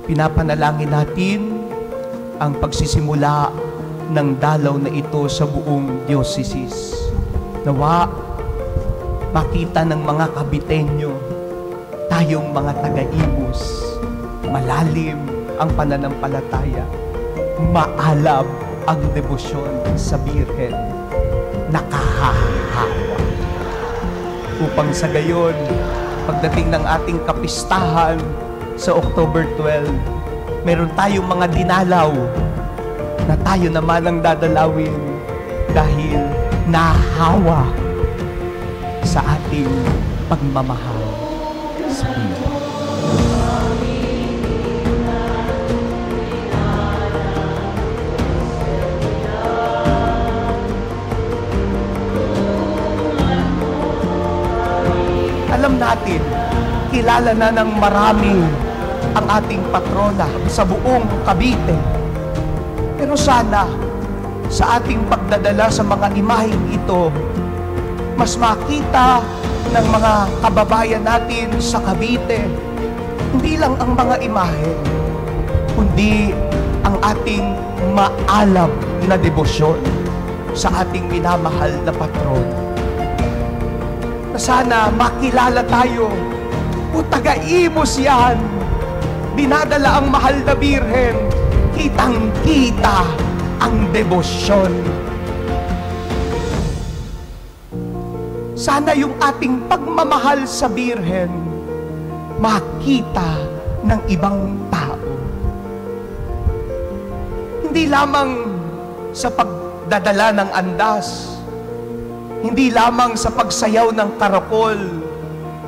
Pinapanalangin natin ang pagsisimula ng dalaw na ito sa buong diocese. Nawa, makita ng mga Caviteño, tayong mga taga-Imus, malalim ang pananampalataya, maalab ang debosyon sa Birhen, nakahahawa. Upang sa gayon, pagdating ng ating kapistahan sa October 12, meron tayong mga dinalaw na tayo naman ang dadalawin dahil nahawa sa ating pagmamahal sa Birhen. Alam natin, kilala na ng marami ang ating patrona sa buong Cavite. Pero sana, sa ating pagdadala sa mga imaheng ito, mas makita ng mga kababayan natin sa Cavite, hindi lang ang mga imahe, kundi ang ating maalab na debosyon sa ating minamahal na patron. Na sana makilala tayo, o taga-Imus yan, dinadala ang mahal na Birhen, kitang-kita ang debosyon. Sana yung ating pagmamahal sa Birhen makita ng ibang tao. Hindi lamang sa pagdadala ng andas, hindi lamang sa pagsayaw ng karakol,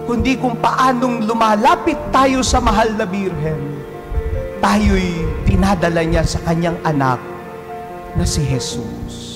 kundi kung paanong lumalapit tayo sa mahal na Birhen. Tayo'y dinadala niya sa kanyang anak na si Jesus.